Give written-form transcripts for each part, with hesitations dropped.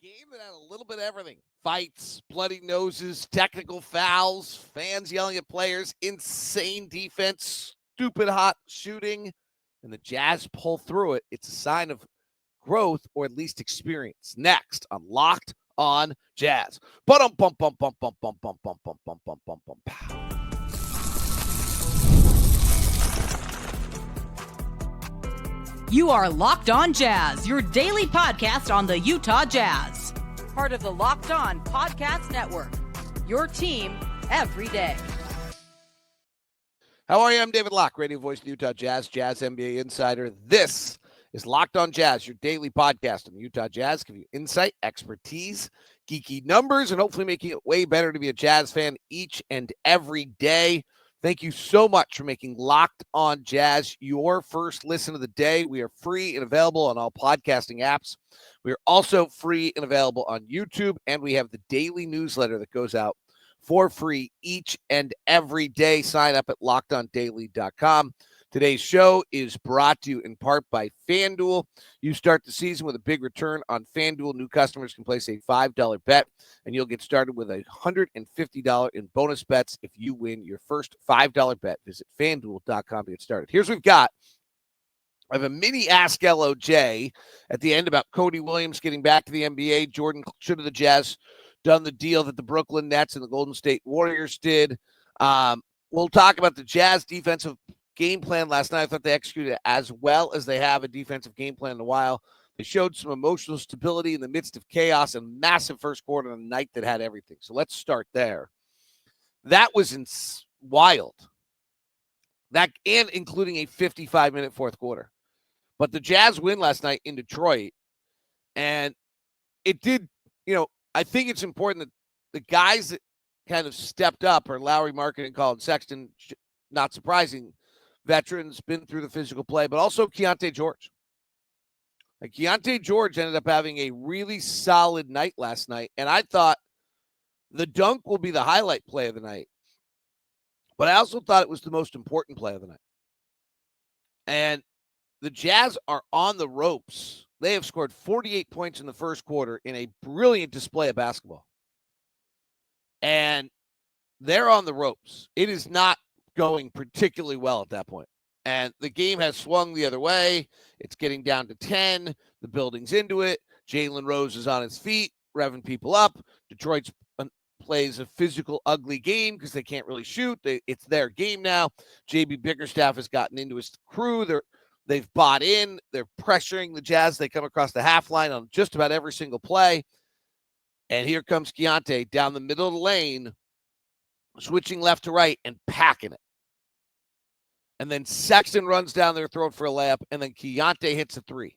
Game that had a little bit of everything. Fights, bloody noses, technical fouls, fans yelling at players, insane defense, stupid hot shooting, and the Jazz pull through it. It's a sign of growth or at least experience. Next on Locked on Jazz. Bum bum bum bum bum bum bum bum bum bum bum bum bum. You are Locked on Jazz, your daily podcast on the Utah Jazz. Part of the Locked on Podcast Network. Your team every day. How are you? I'm David Locke, radio voice of the Utah Jazz, Jazz NBA insider. This is Locked on Jazz, your daily podcast on the Utah Jazz. Give you insight, expertise, geeky numbers, and hopefully making it way better to be a Jazz fan each and every day. Thank you so much for making Locked on Jazz your first listen of the day. We are free and available on all podcasting apps. We are also free and available on YouTube, and we have the daily newsletter that goes out for free each and every day. Sign up at lockedondaily.com. Today's show is brought to you in part by FanDuel. You start the season with a big return on FanDuel. New customers can place a $5 bet, and you'll get started with a $150 in bonus bets if you win your first $5 bet. Visit FanDuel.com to get started. Here's what we've got. I have a mini Ask LOJ at the end about Cody Williams getting back to the NBA. Jordan, should have the Jazz done the deal that the Brooklyn Nets and the Golden State Warriors did? We'll talk about the Jazz defensive game plan last night. I thought they executed it as well as they have a defensive game plan in a while. They showed some emotional stability in the midst of chaos and massive first quarter on a night that had everything. So let's start there. That was wild. That and including a 55-minute fourth quarter. But the Jazz win last night in Detroit, and it did, I think it's important that the guys that kind of stepped up are Lauri Markkanen and Colin Sexton, not surprising, veterans, been through the physical play, but also Keyonte George. Keyonte George ended up having a really solid night last night, and I thought the dunk will be the highlight play of the night, but I also thought it was the most important play of the night. And the Jazz are on the ropes. They have scored 48 points in the first quarter in a brilliant display of basketball. And they're on the ropes. It is not going particularly well at that point. And the game has swung the other way. It's getting down to 10. The building's into it. Jalen Rose is on his feet, revving people up. Detroit plays a physical, ugly game because they can't really shoot. It's their game now. JB Bickerstaff has gotten into his crew. They've bought in. They're pressuring the Jazz. They come across the half line on just about every single play. And here comes Keyonte down the middle of the lane, switching left to right and packing it. And then Sexton runs down their throat for a layup, and then Keyonte hits a three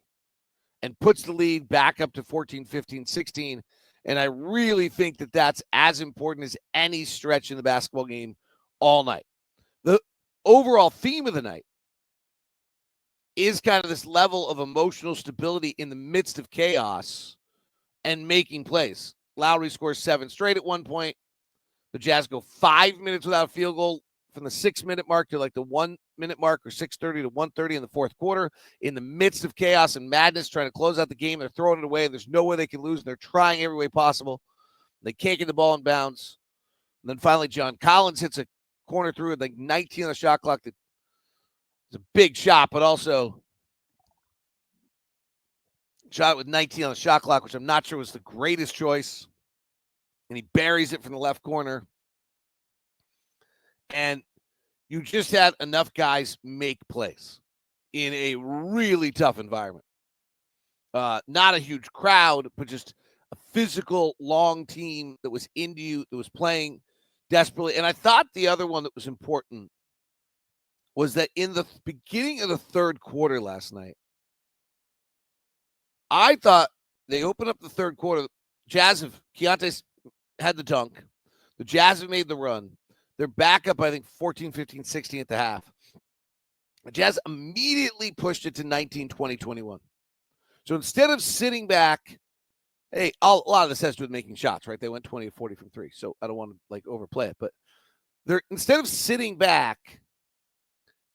and puts the lead back up to 14, 15, 16. And I really think that that's as important as any stretch in the basketball game all night. The overall theme of the night is kind of this level of emotional stability in the midst of chaos and making plays. Lauri scores 7 straight at one point. The Jazz go 5 minutes without a field goal from the 6-minute mark to like the 1-minute mark, or 6:30 to 1:30 in the fourth quarter. In the midst of chaos and madness, trying to close out the game, they're throwing it away. There's no way they can lose. And they're trying every way possible. They can't get the ball in bounds. And then finally, John Collins hits a corner through with like 19 on the shot clock. It's a big shot, but also shot with 19 on the shot clock, which I'm not sure was the greatest choice. And he buries it from the left corner. And you just had enough guys make plays in a really tough environment. Not a huge crowd, but just a physical, long team that was into you, that was playing desperately. And I thought the other one that was important was that in the beginning of the third quarter last night, I thought they opened up the third quarter. Keyonte's had the dunk. The Jazz have made the run. They're back up, I think, 14, 15, 16 at the half. The Jazz immediately pushed it to 19, 20, 21. So instead of sitting back, a lot of this has to do with making shots, right? They went 20 to 40 from three. So I don't want to overplay it, but instead of sitting back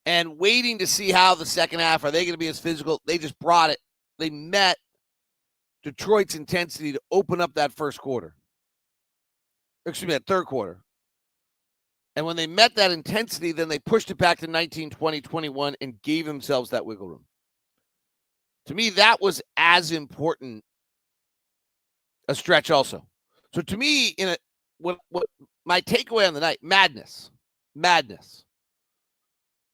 and waiting to see how the second half, are they going to be as physical? They just brought it. They met Detroit's intensity to open up that first quarter. Excuse me, that third quarter. And when they met that intensity, then they pushed it back to 19, 20, 21 and gave themselves that wiggle room. To me, that was as important a stretch also. So to me, what my takeaway on the night, madness.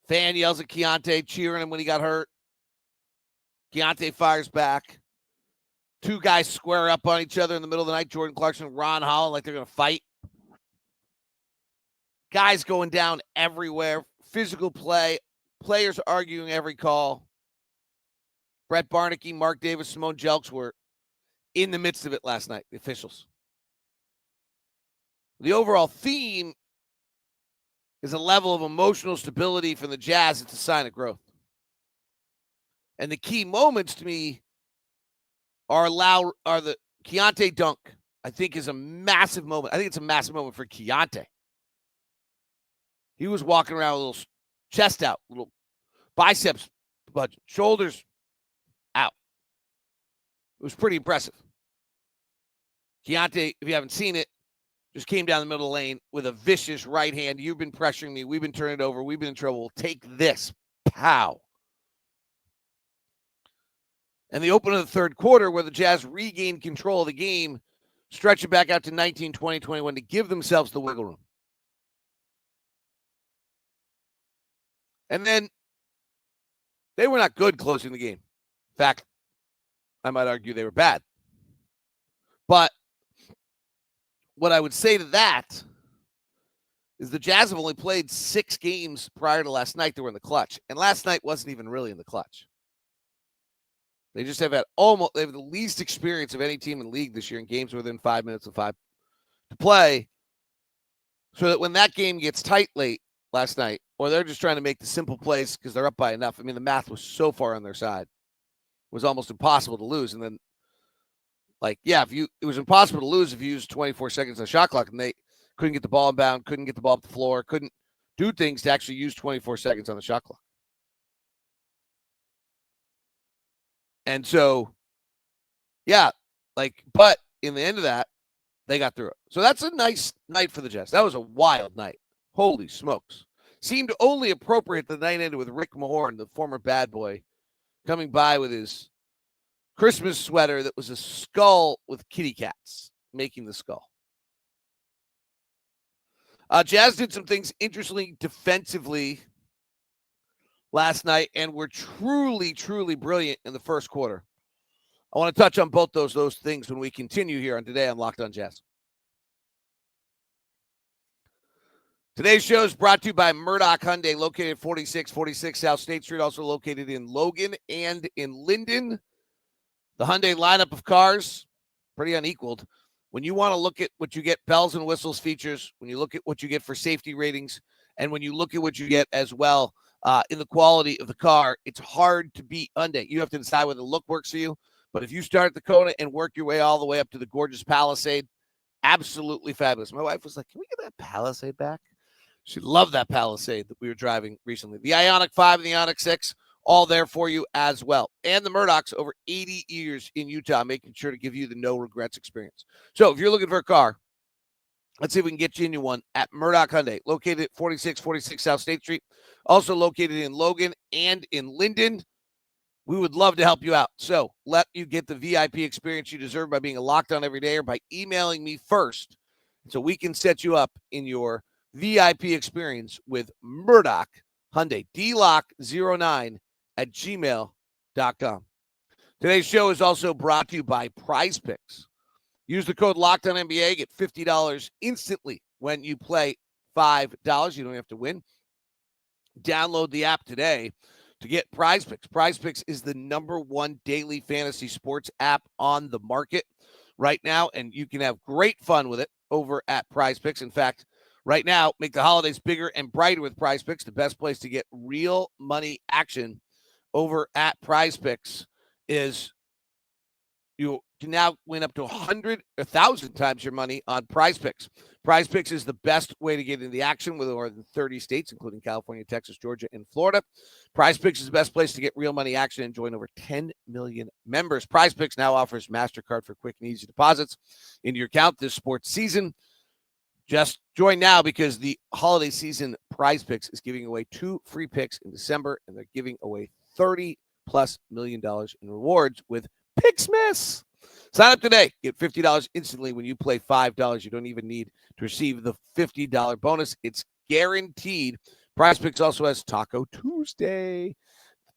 Fan yells at Keyonte, cheering him when he got hurt. Keyonte fires back. Two guys square up on each other in the middle of the night. Jordan Clarkson, Ron Holland, like they're going to fight. Guys going down everywhere. Physical play. Players arguing every call. Brett Barnaky, Mark Davis, Simone Jelks were in the midst of it last night, the officials. The overall theme is a level of emotional stability from the Jazz. It's a sign of growth. And the key moments to me are the Keyonte dunk, I think, is a massive moment. I think it's a massive moment for Keyonte. He was walking around with a little chest out, little biceps, shoulders out. It was pretty impressive. Keyonte, if you haven't seen it, just came down the middle of the lane with a vicious right hand. You've been pressuring me. We've been turning it over. We've been in trouble. Take this. Pow. And the open of the third quarter where the Jazz regained control of the game, stretch it back out to 19, 20, 21 to give themselves the wiggle room. And then they were not good closing the game. In fact, I might argue they were bad. But what I would say to that is the Jazz have only played 6 games prior to last night that were in the clutch. And last night wasn't even really in the clutch. They just have had they have the least experience of any team in the league this year in games within 5 minutes of 5 to play. So that when that game gets tight late last night, or they're just trying to make the simple plays because they're up by enough. I mean, the math was so far on their side. It was almost impossible to lose. And then, it was impossible to lose if you used 24 seconds on the shot clock and they couldn't get the ball inbound, couldn't get the ball up the floor, couldn't do things to actually use 24 seconds on the shot clock. And so, but in the end of that, they got through it. So that's a nice night for the Jazz. That was a wild night. Holy smokes. Seemed only appropriate the night ended with Rick Mahorn, the former bad boy, coming by with his Christmas sweater that was a skull with kitty cats, making the skull. Jazz did some things interestingly defensively last night and were truly, truly brilliant in the first quarter. I want to touch on both those things when we continue here on Today on Locked on Jazz. Today's show is brought to you by Murdoch Hyundai, located at 4646 South State Street, also located in Logan and in Linden. The Hyundai lineup of cars, pretty unequaled. When you want to look at what you get, bells and whistles features, when you look at what you get for safety ratings, and when you look at what you get as well in the quality of the car, it's hard to beat Hyundai. You have to decide whether the look works for you. But if you start at the Kona and work your way all the way up to the gorgeous Palisade, absolutely fabulous. My wife was like, can we get that Palisade back? She loved that Palisade that we were driving recently. The Ioniq 5 and the Ioniq 6, all there for you as well. And the Murdochs, over 80 years in Utah, making sure to give you the no regrets experience. So if you're looking for a car, let's see if we can get you into one at Murdoch Hyundai, located at 4646 South State Street, also located in Logan and in Linden. We would love to help you out. So let you get the VIP experience you deserve by being a Locked On every day or by emailing me first so we can set you up in your VIP experience with Murdoch Hyundai, dlock09@gmail.com. Today's show is also brought to you by Prize Picks. Use the code LOCKEDONNBA, get $50 instantly when you play $5. You don't have to win. Download the app today to get Prize Picks. Prize Picks is the #1 daily fantasy sports app on the market right now, and you can have great fun with it over at Prize Picks. In fact, right now, make the holidays bigger and brighter with Prize Picks. The best place to get real money action over at Prize Picks is You can now win up to 1,000 times your money on Prize Picks. Prize Picks is the best way to get into the action with more than 30 states, including California, Texas, Georgia, and Florida. Prize Picks is the best place to get real money action and join over 10 million members. Prize Picks now offers MasterCard for quick and easy deposits into your account this sports season. Just join now because the holiday season Prize Picks is giving away 2 free picks in December, and they're giving away $30+ million in rewards with Picksmiths. Sign up today. Get $50 instantly when you play $5. You don't even need to receive the $50 bonus. It's guaranteed. Prize Picks also has Taco Tuesday.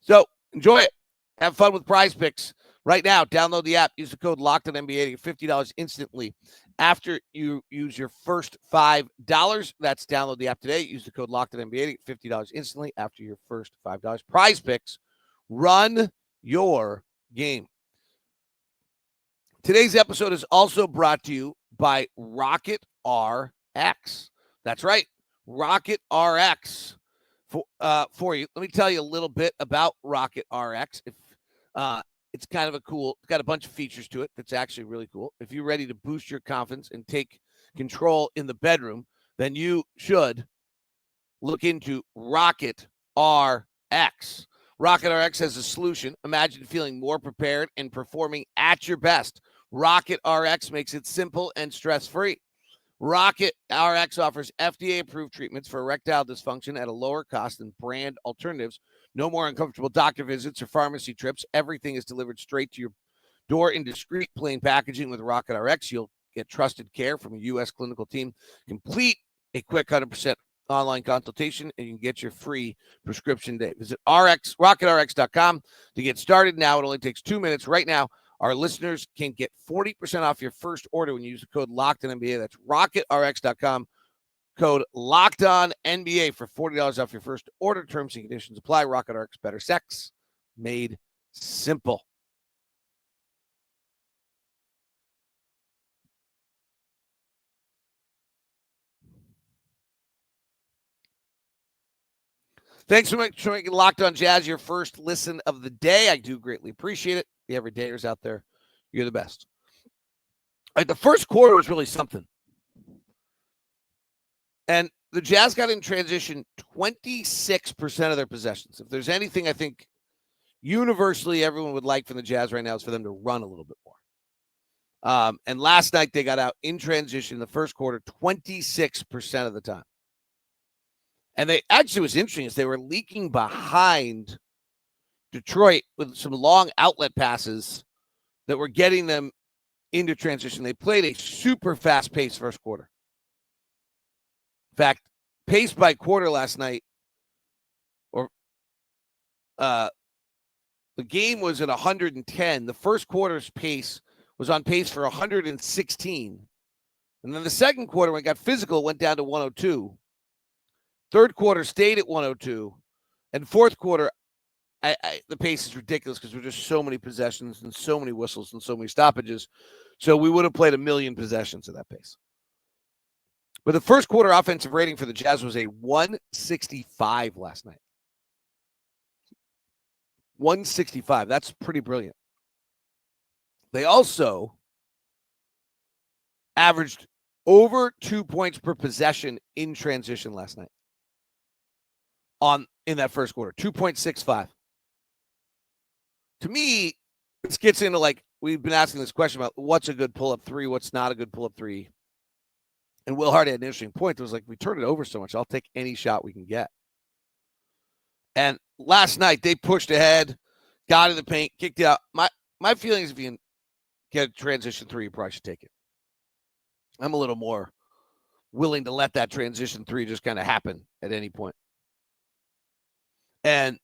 So enjoy it. Have fun with Prize Picks. Right now, download the app. Use the code LOCKEDONNBA to get $50 instantly after you use your first $5. That's download the app today. Use the code LOCKEDONNBA to get $50 instantly after your first $5. Prize Picks. Run your game. Today's episode is also brought to you by Rocket RX. That's right, Rocket RX for you. Let me tell you a little bit about Rocket RX. It's kind of it's got a bunch of features to it that's actually really cool. If you're ready to boost your confidence and take control in the bedroom, then you should look into Rocket RX. Rocket RX has a solution. Imagine feeling more prepared and performing at your best. Rocket RX makes it simple and stress-free. Rocket RX offers FDA-approved treatments for erectile dysfunction at a lower cost than brand alternatives. No more uncomfortable doctor visits or pharmacy trips. Everything is delivered straight to your door in discreet, plain packaging with Rocket RX. You'll get trusted care from a U.S. clinical team. Complete a quick 100% online consultation, and you can get your free prescription today. Visit rocketrx.com to get started now. It only takes 2 minutes. Right now, our listeners can get 40% off your first order when you use the code LOCKEDONNBA. That's rocketrx.com. Code LOCKEDONNBA for $40 off your first order. Terms and conditions apply. Rocket RX, better sex made simple. Thanks so much for making Locked On Jazz your first listen of the day. I do greatly appreciate it. The everydayers out there, you're the best. All right, the first quarter was really something. And the Jazz got in transition 26% of their possessions. If there's anything I think universally everyone would like from the Jazz right now is for them to run a little bit more. And last night they got out in transition in the first quarter 26% of the time. And they actually was interesting is they were leaking behind Detroit with some long outlet passes that were getting them into transition. They played a super fast pace first quarter. In fact, pace by quarter last night, or the game was at 110. The first quarter's pace was on pace for 116. And then the second quarter, when it got physical, went down to 102. Third quarter stayed at 102. And fourth quarter, the pace is ridiculous because there were just so many possessions and so many whistles and so many stoppages. So we would have played a million possessions at that pace. But the first quarter offensive rating for the Jazz was a 165 last night. 165. That's pretty brilliant. They also averaged over 2 points per possession in transition last night. In that first quarter, 2.65. To me, this gets into like, we've been asking this question about what's a good pull-up three, what's not a good pull-up three. And Will Hardy had an interesting point. It was like, we turn it over so much, I'll take any shot we can get. And last night, they pushed ahead, got in the paint, kicked it out. My feeling is if you can get a transition three, you probably should take it. I'm a little more willing to let that transition three just kind of happen at any point. And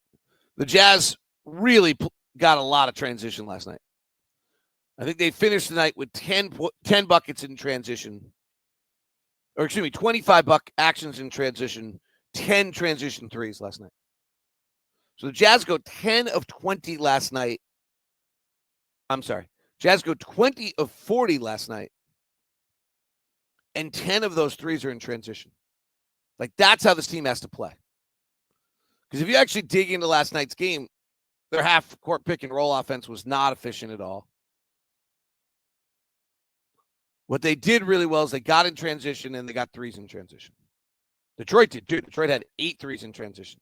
the Jazz really got a lot of transition last night. I think they finished the night with 10 buckets in transition. Or excuse me, 25 actions in transition, 10 transition threes last night. So the Jazz go 10 of 20 last night. I'm sorry. Jazz go 20 of 40 last night. And 10 of those threes are in transition. Like, that's how this team has to play. Because if you actually dig into last night's game, their half-court pick-and-roll offense was not efficient at all. What they did really well is they got in transition and they got threes in transition. Detroit did too. Detroit had 8 threes in transition.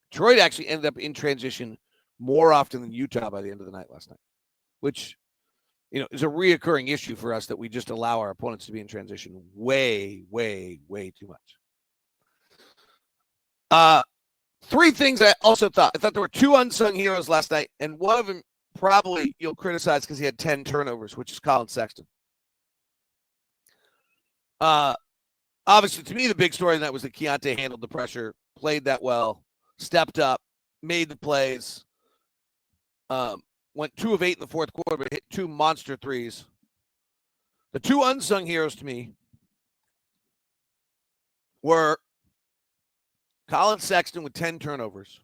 Detroit actually ended up in transition more often than Utah by the end of the night last night, which, is a reoccurring issue for us that we just allow our opponents to be in transition way, way, way too much. 3 things I also thought. I thought there were 2 unsung heroes last night, and one of them probably you'll criticize because he had 10 turnovers, which is Colin Sexton. Obviously, to me, the big story in that was that Keyonte handled the pressure, played that well, stepped up, made the plays, went 2 of 8 in the fourth quarter, but hit 2 monster threes. The 2 unsung heroes to me were Colin Sexton with 10 turnovers.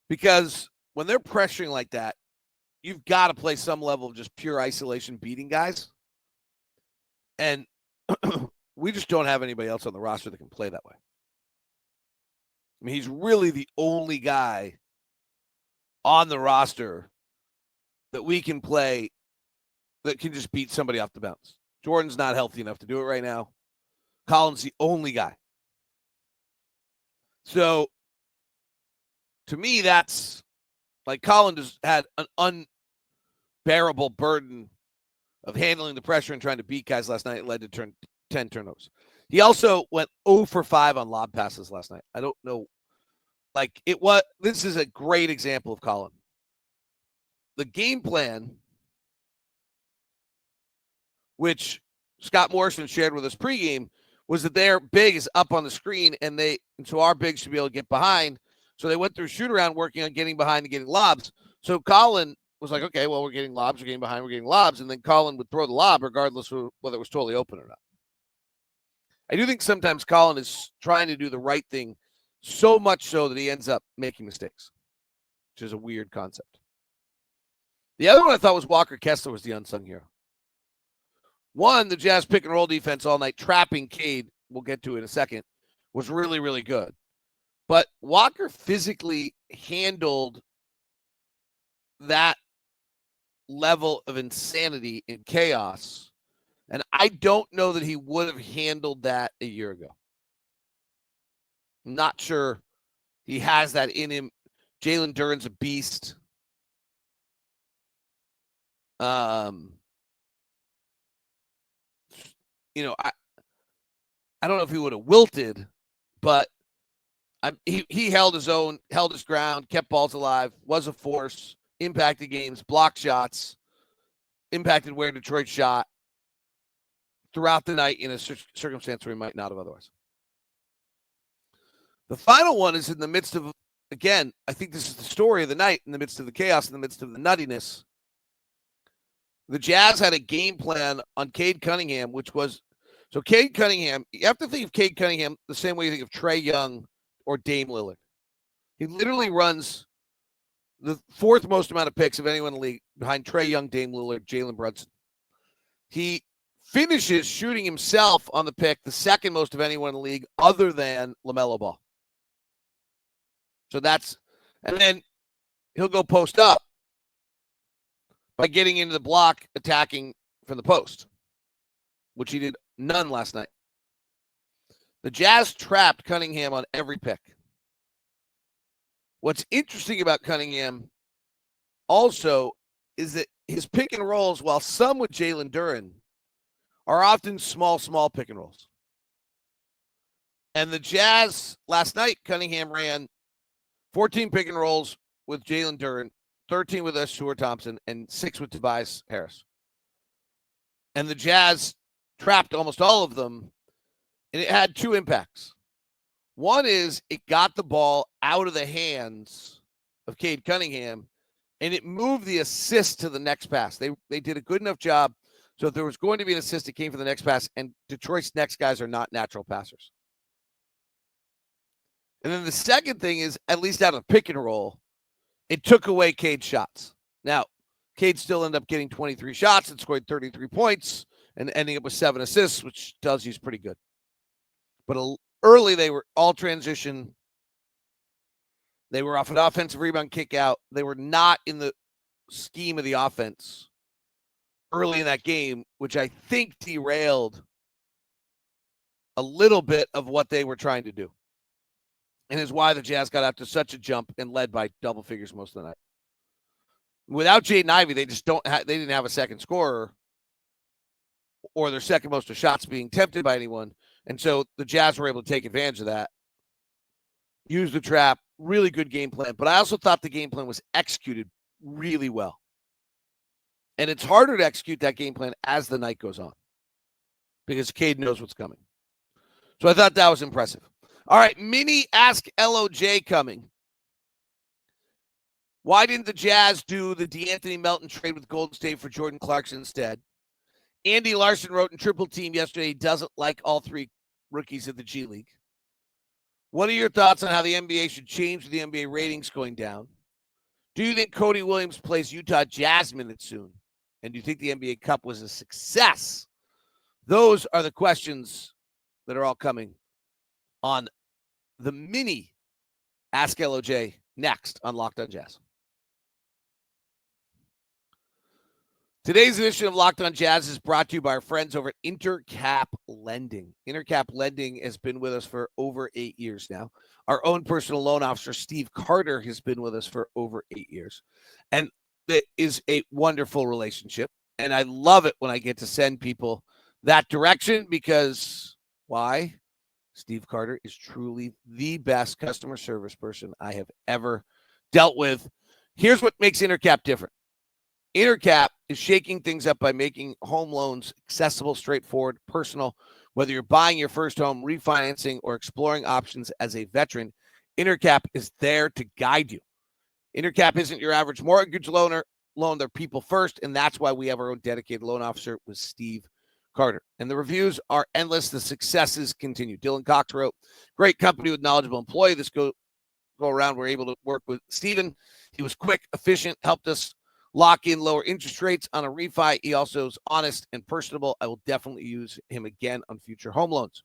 Because when they're pressuring like that, you've got to play some level of just pure isolation beating guys. And we just don't have anybody else on the roster that can play that way. I mean, he's really the only guy on the roster that we can play that can just beat somebody off the bounce. Jordan's not healthy enough to do it right now. Colin's the only guy. So, to me, that's like Colin just had an unbearable burden of handling the pressure and trying to beat guys last night. It led to 10 turnovers. He also went 0 for 5 on lob passes last night. I don't know. This is a great example of Colin. The game plan, which Scott Morrison shared with us pregame, was that their big is up on the screen, and so our big should be able to get behind. So they went through shoot around working on getting behind and getting lobs. So Colin was like, okay, well, we're getting lobs, we're getting behind, we're getting lobs. And then Colin would throw the lob regardless of whether it was totally open or not. I do think sometimes Colin is trying to do the right thing so much so that he ends up making mistakes, which is a weird concept. The other one I thought was Walker Kessler was the unsung hero. One, the Jazz pick and roll defense all night, trapping Cade, we'll get to in a second, was really, really good. But Walker physically handled that level of insanity and chaos, and I don't know that he would have handled that a year ago. I'm not sure he has that in him. Jalen Duren's a beast. I don't know if he would have wilted, but he held his own, held his ground, kept balls alive, was a force, impacted games, blocked shots, impacted where Detroit shot throughout the night in a circumstance where he might not have otherwise. The final one is in the midst of, again, I think this is the story of the night, in the midst of the chaos, in the midst of the nuttiness. The Jazz had a game plan on Cade Cunningham, which was, so Cade Cunningham, you have to think of Cade Cunningham the same way you think of Trae Young or Dame Lillard. He literally runs the 4th most amount of picks of anyone in the league behind Trae Young, Dame Lillard, Jalen Brunson. He finishes shooting himself on the pick the 2nd most of anyone in the league other than LaMelo Ball. So and then he'll go post up by getting into the block, attacking from the post, which he did none last night. The Jazz trapped Cunningham on every pick. What's interesting about Cunningham also is that his pick and rolls, while some with Jalen Duren, are often small pick and rolls. And the Jazz, last night, Cunningham ran 14 pick and rolls with Jalen Duren, 13 with Stuart Thompson, and 6 with Tobias Harris. And the Jazz trapped almost all of them, and it had 2 impacts. One is it got the ball out of the hands of Cade Cunningham, and it moved the assist to the next pass. They did a good enough job, so if there was going to be an assist, it came for the next pass, and Detroit's next guys are not natural passers. And then the second thing is, at least out of pick and roll, it took away Cade's shots. Now, Cade still ended up getting 23 shots and scored 33 points and ending up with 7 assists, which tells you he's pretty good. But early, they were all transition. They were off an offensive rebound kick out. They were not in the scheme of the offense. early in that game, which I think derailed a little bit of what they were trying to do. And is why the Jazz got out to such a jump and led by double figures most of the night. Without Jaden Ivey, they just they didn't have a second scorer, or their second most of shots being tempted by anyone. And so the Jazz were able to take advantage of that, use the trap, really good game plan. But I also thought the game plan was executed really well. And it's harder to execute that game plan as the night goes on because Cade knows what's coming. So I thought that was impressive. All right, mini Ask LOJ coming. Why didn't the Jazz do the DeAnthony Melton trade with Golden State for Jordan Clarkson instead? Andy Larson wrote in Triple Team yesterday he doesn't like all three rookies of the G League. What are your thoughts on how the NBA should change with the NBA ratings going down? Do you think Cody Williams plays Utah Jazz minutes soon? And do you think the NBA Cup was a success? Those are the questions that are all coming on the mini Ask LOJ next on Locked On Jazz. Today's edition of Locked On Jazz is brought to you by our friends over at Intercap Lending. Intercap Lending has been with us for over 8 years now. Our own personal loan officer, Steve Carter, has been with us for over 8 years. And it is a wonderful relationship. And I love it when I get to send people that direction because, why? Steve Carter is truly the best customer service person I have ever dealt with. Here's what makes Intercap different. Intercap is shaking things up by making home loans accessible, straightforward, personal. Whether you're buying your first home, refinancing, or exploring options as a veteran, Intercap is there to guide you. Intercap isn't your average mortgage loan. They're people first, and that's why we have our own dedicated loan officer with Steve Carter. And the reviews are endless. The successes continue. Dylan Cox wrote, great company with knowledgeable employee. This go around, we're able to work with Steven. He was quick, efficient, helped us lock in lower interest rates on a refi. He also is honest and personable. I will definitely use him again on future home loans.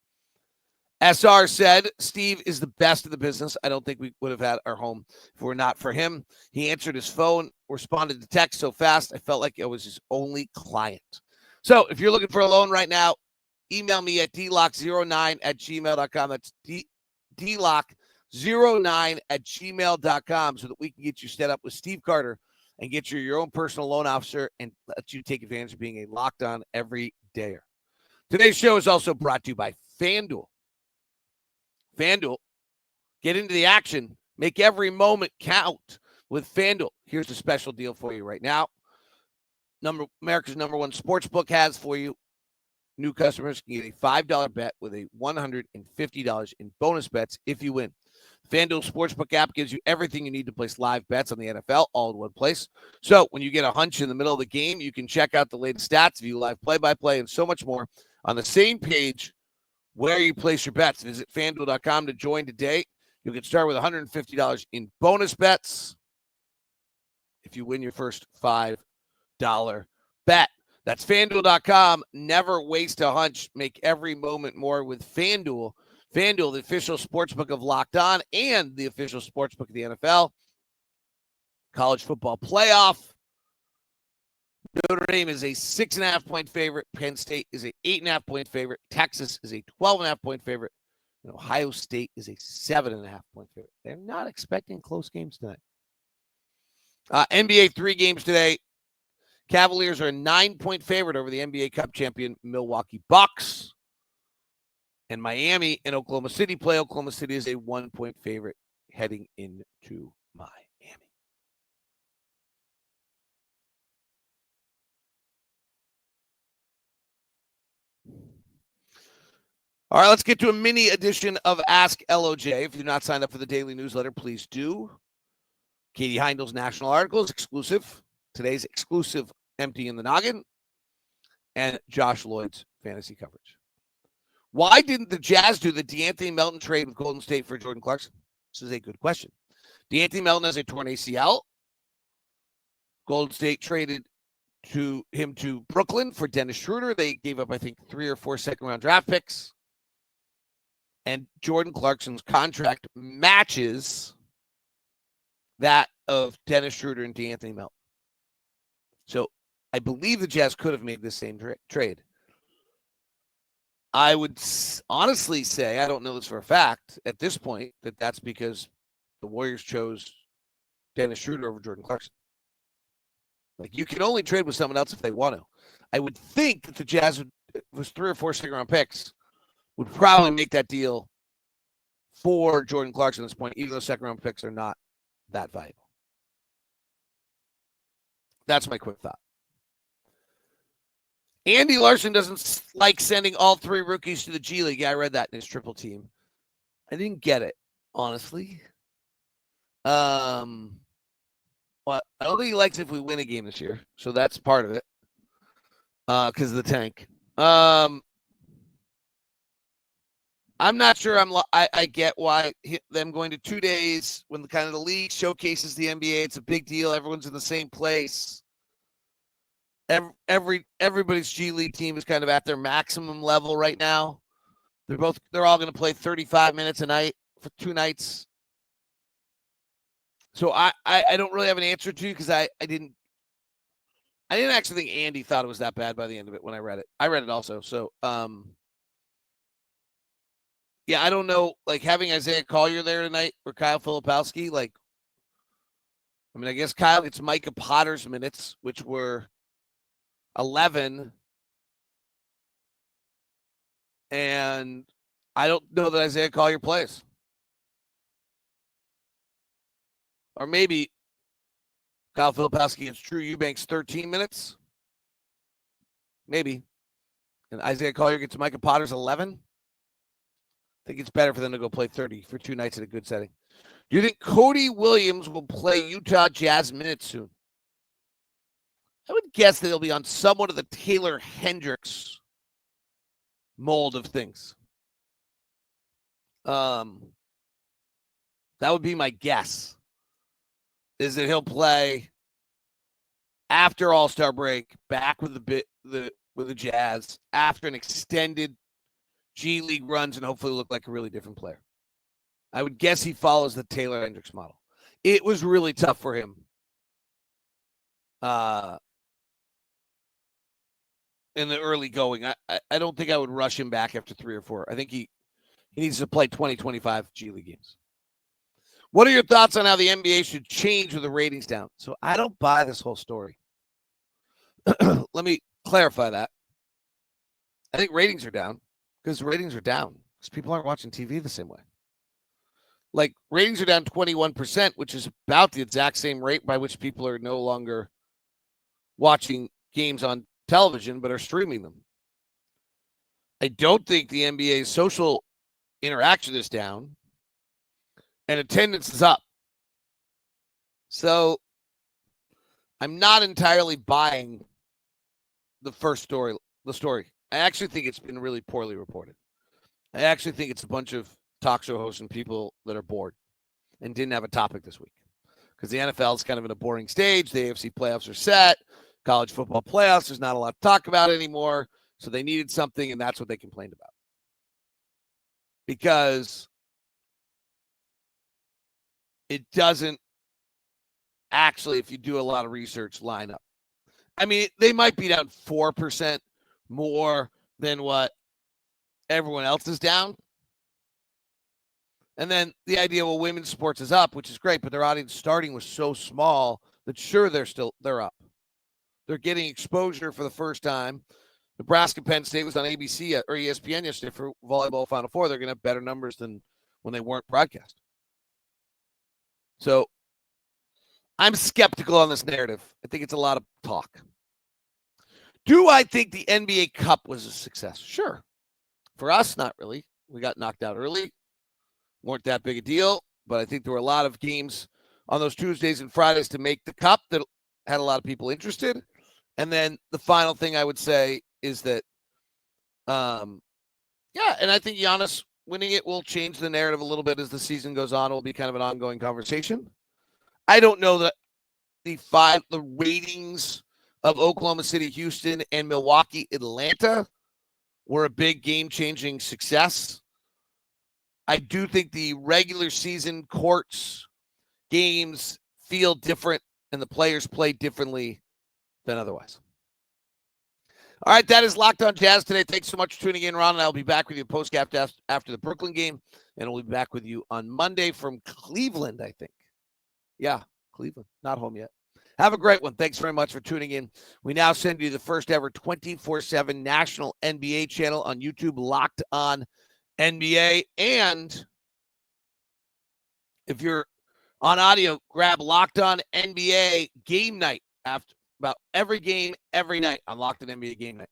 SR said, Steve is the best in the business. I don't think we would have had our home if it were not for him. He answered his phone, responded to text so fast, I felt like I was his only client. So if you're looking for a loan right now, email me at dlock09@gmail.com. That's dlock09@gmail.com so that we can get you set up with Steve Carter and get you your own personal loan officer and let you take advantage of being a Locked On every dayer. Today's show is also brought to you by FanDuel. FanDuel, get into the action. Make every moment count with FanDuel. Here's a special deal for you right now. America's number one sportsbook has for you. New customers can get a $5 bet with a $150 in bonus bets if you win. FanDuel Sportsbook app gives you everything you need to place live bets on the NFL all in one place. So when you get a hunch in the middle of the game, you can check out the latest stats, view live play-by-play, and so much more on the same page where you place your bets. Visit FanDuel.com to join today. You'll get started with $150 in bonus bets if you win your first $5 bet. That's FanDuel.com. Never waste a hunch. Make every moment more with FanDuel. FanDuel, the official sportsbook of Locked On and the official sportsbook of the NFL. College football playoff. Notre Dame is a 6.5-point favorite. Penn State is a 8.5-point favorite. Texas is a 12.5-point favorite. And Ohio State is a 7.5-point favorite. They're not expecting close games tonight. NBA 3 games today. Cavaliers are a 9-point favorite over the NBA Cup champion Milwaukee Bucks. And Miami and Oklahoma City play. Oklahoma City is a 1-point favorite heading into Miami. All right, let's get to a mini edition of Ask LOJ. If you're not signed up for the daily newsletter, please do. Katie Heindel's national article is exclusive. Today's exclusive Empty in the Noggin. And Josh Lloyd's fantasy coverage. Why didn't the Jazz do the DeAnthony Melton trade with Golden State for Jordan Clarkson? This is a good question. DeAnthony Melton has a torn ACL. Golden State traded him to Brooklyn for Dennis Schroeder. They gave up, I think, 3 or 4 second-round draft picks. And Jordan Clarkson's contract matches that of Dennis Schroeder and DeAnthony Melton. So I believe the Jazz could have made this same trade. I would honestly say, I don't know this for a fact at this point, that's because the Warriors chose Dennis Schroeder over Jordan Clarkson. Like, you can only trade with someone else if they want to. I would think that the Jazz was 3 or 4 second-round picks, would probably make that deal for Jordan Clarkson at this point, even though second-round picks are not that valuable. That's my quick thought. Andy Larson doesn't like sending all 3 rookies to the G League. Yeah, I read that in his triple team. I didn't get it, honestly. Well, I don't think he likes if we win a game this year, so that's part of it. Because of the tank. I'm not sure. I get why them going to 2 days when the league showcases the NBA. It's a big deal. Everyone's in the same place. Everybody's G League team is kind of at their maximum level right now. They're all going to play 35 minutes a night for 2 nights. So I don't really have an answer to you because I didn't actually think Andy thought it was that bad by the end of it when I read it. I read it also. So yeah, I don't know, like having Isaiah Collier there tonight or Kyle Filipowski, I guess Kyle gets Micah Potter's minutes, which were 11. And I don't know that Isaiah Collier plays. Or maybe Kyle Filipowski gets Drew Eubanks 13 minutes. Maybe. And Isaiah Collier gets Micah Potter's 11. I think it's better for them to go play 30 for 2 nights in a good setting. Do you think Cody Williams will play Utah Jazz minutes soon? I would guess that he'll be on somewhat of the Taylor Hendricks mold of things. That would be my guess. Is that he'll play after All-Star break, back with the Jazz after an extended G League runs, and hopefully look like a really different player. I would guess he follows the Taylor Hendricks model. It was really tough for him in the early going. I don't think I would rush him back after 3 or 4. I think he needs to play 20, 25 G League games. What are your thoughts on how the NBA should change with the ratings down? So I don't buy this whole story. Let me clarify that. I think ratings are down because ratings are down because people aren't watching TV the same way. Like, ratings are down 21%, which is about the exact same rate by which people are no longer watching games on television but are streaming them. I don't think the NBA's social interaction is down, and attendance is up. So I'm not entirely buying the story. I actually think it's been really poorly reported. I actually think it's a bunch of talk show hosts and people that are bored and didn't have a topic this week because the NFL is kind of in a boring stage. The AFC playoffs are set. College football playoffs, there's not a lot to talk about anymore. So they needed something, and that's what they complained about. Because it doesn't actually, if you do a lot of research, line up. I mean, they might be down 4% more than what everyone else is down. And then the idea, well, women's sports is up, which is great, but their audience starting was so small that sure, they're up. They're getting exposure for the first time. Nebraska Penn State was on ABC or ESPN yesterday for volleyball Final Four. They're going to have better numbers than when they weren't broadcast. So I'm skeptical on this narrative. I think it's a lot of talk. Do I think the NBA Cup was a success? Sure. For us, not really. We got knocked out early. Weren't that big a deal. But I think there were a lot of games on those Tuesdays and Fridays to make the Cup that had a lot of people interested. And then the final thing I would say is that, and I think Giannis winning it will change the narrative a little bit as the season goes on. It will be kind of an ongoing conversation. I don't know that the ratings of Oklahoma City, Houston, and Milwaukee, Atlanta were a big game-changing success. I do think the regular season courts games feel different and the players play differently than otherwise. All right, that is Locked On Jazz today. Thanks so much for tuning in, Ron, and I'll be back with you post-cap after the Brooklyn game, and we'll be back with you on Monday from Cleveland, I think. Yeah, Cleveland. Not home yet. Have a great one. Thanks very much for tuning in. We now send you the first ever 24/7 national NBA channel on YouTube, Locked On NBA. And if you're on audio, grab Locked On NBA Game Night after about every game, every night on Locked On NBA Game Night.